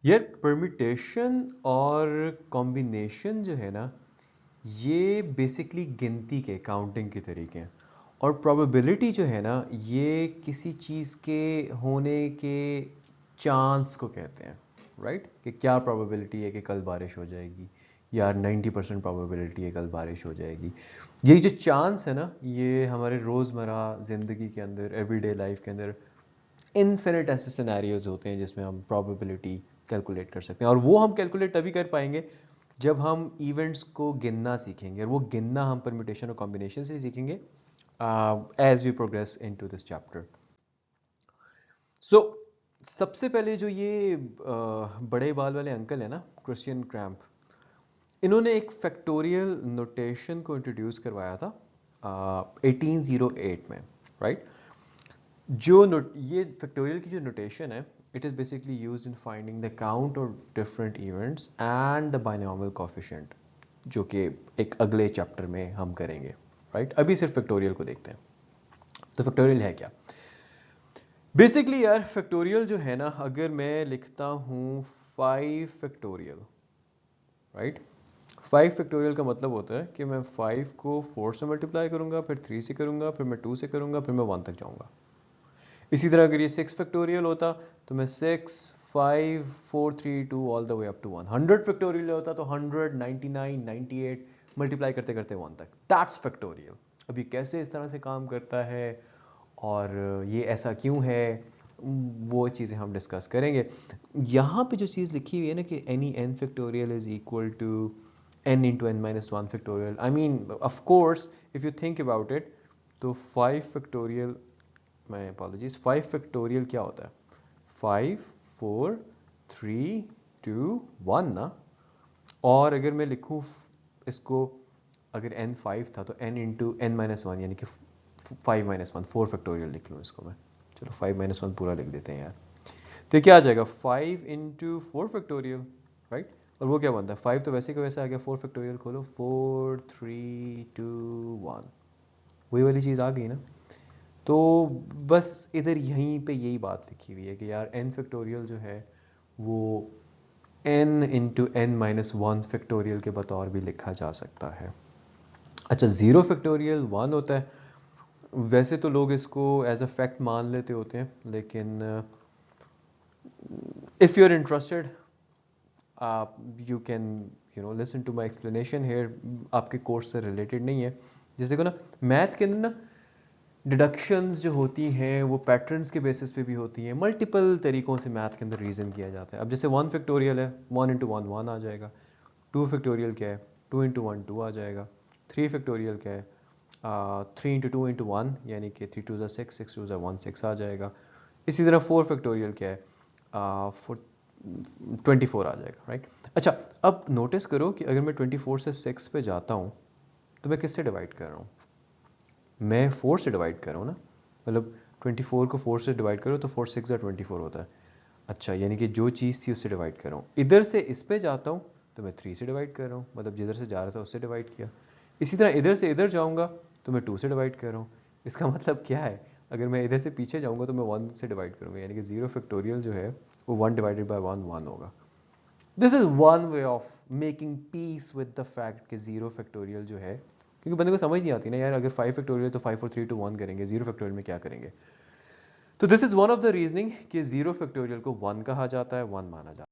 यार परमिटेशन और कॉम्बिनेशन जो है ना, ये बेसिकली गिनती के काउंटिंग के तरीके हैं। और प्रोबेबिलिटी जो है ना, ये किसी चीज़ के होने के चांस को कहते हैं, राइट? कि क्या प्रोबेबिलिटी है कि कल बारिश हो जाएगी, या 90% प्रोबेबिलिटी है कल बारिश हो जाएगी। यही जो चांस है ना, ये हमारे रोज़मर्रा ज़िंदगी के अंदर, एवरीडे लाइफ के अंदर इनफिनिट ऐसे सिनेरियोज होते हैं जिसमें हम प्रोबेबिलिटी कैलकुलेट कर सकते हैं। और वो हम कैलकुलेट तभी कर पाएंगे जब हम इवेंट्स को गिनना सीखेंगे, और वो गिनना हम परम्यूटेशन और कॉम्बिनेशन से सीखेंगे as we progress into this chapter. So सबसे पहले जो ये बड़े बाल वाले अंकल है ना, क्रिश्चियन क्रैम्प, इन्होंने एक फैक्टोरियल नोटेशन को इंट्रोड्यूस करवाया था 1808 में, राइट? ये फैक्टोरियल की जो नोटेशन है, it is basically used in finding the count of different events and the binomial coefficient, जो कि एक अगले चैप्टर में हम करेंगे, राइट? अभी सिर्फ फैक्टोरियल को देखते हैं। तो फैक्टोरियल है क्या? बेसिकली यार फैक्टोरियल जो है ना, अगर मैं लिखता हूँ 5 फैक्टोरियल, राइट? 5 फैक्टोरियल का मतलब होता है कि मैं 5 को 4 से मल्टीप्लाई करूंगा, फिर 3 से करूंगा, फिर मैं 2 से करूंगा, फिर मैं 1 तक जाऊंगा। इसी तरह अगर ये 6 फैक्टोरियल होता तो मैं 6 5 4 3 2 all the way up to 1। 100 factorial होता तो 100 99 98 मल्टीप्लाई करते करते 1 तक। That's factorial. अब ये कैसे इस तरह से काम करता है और ये ऐसा क्यों है, वो चीज़ें हम डिस्कस करेंगे। यहाँ पे जो चीज़ लिखी हुई है ना कि any n factorial is equal to n into n minus one factorial, I mean of course if you think about it, तो 5 फैक्टोरियल, मैं अपॉलॉजीज, 5 फैक्टोरियल क्या होता है? 5 4 3 2 1 ना। और अगर मैं लिखूँ इसको, अगर n 5 था तो n into n minus one, यानी कि 5 माइनस वन, 4 फैक्टोरियल लिख लूँ इसको मैं। चलो 5 माइनस वन पूरा लिख देते हैं यार। तो ये क्या आ जाएगा? 5 इंटू 4 फैक्टोरियल, राइट? और वो क्या बनता है? 5 तो वैसे का वैसे आ गया, 4 फैक्टोरियल खोलो, 4 3 2 1, वही वाली चीज़ आ गई ना। तो बस इधर यहीं पे यही बात लिखी हुई है कि यार n फैक्टोरियल जो है वो n into n minus one factorial के बतौर भी लिखा जा सकता है। अच्छा, 0 फैक्टोरियल 1 होता है। वैसे तो लोग इसको एज अ फैक्ट मान लेते होते हैं, लेकिन if you are interested you can listen to my explanation here. आपके कोर्स से रिलेटेड नहीं है। जैसे को ना, मैथ के अंदर ना डिडक्शंस जो होती हैं वो पैटर्न्स के बेसिस पे भी होती हैं। मल्टीपल तरीक़ों से मैथ के अंदर रीज़न किया जाता है। अब जैसे 1 फैक्टोरियल है, 1 इंटू वन 1 आ जाएगा। 2 फैक्टोरियल क्या है? 2 इंटू वन 2 आ जाएगा। 3 फैक्टोरियल क्या है? 3 इंटू टू इंटू वन, यानी कि 3 2 6, 6 2 1 6 आ जाएगा। इसी तरह 4 फैक्टोरियल क्या है? 24 आ जाएगा, राइट? अच्छा, अब नोटिस करो कि अगर मैं 24 से 6 पे जाता हूँ तो मैं किससे डिवाइड कर रहा हूँ? मैं 4 से डिवाइड कर रहा हूँ ना। मतलब 24 को 4 से डिवाइड करो तो 4 6 24 होता है। अच्छा, यानी कि जो चीज़ थी उससे डिवाइड कर रहा हूँ। इधर से इस पे जाता हूँ तो मैं 3 से डिवाइड कर रहा हूँ, मतलब जिधर से जा रहा था उससे डिवाइड किया। इसी तरह इधर से इधर जाऊँगा तो मैं 2 से डिवाइड कर रहा हूँ। इसका मतलब क्या है? अगर मैं इधर से पीछे जाऊँगा तो मैं 1 से डिवाइड करूँगा, यानी कि 0 फैक्टोरियल जो है वो 1 डिवाइडेड बाय 1 1 होगा। This is one way of making peace with the fact कि 0 फैक्टोरियल जो है, क्योंकि बंदे को समझ नहीं आती ना यार, अगर 5 फैक्टोरियल तो 5 4 3 2 1 करेंगे, 0 फैक्टोरियल में क्या करेंगे? तो this is one of the reasoning कि 0 फैक्टोरियल को 1 कहा जाता है, 1 माना जाता है।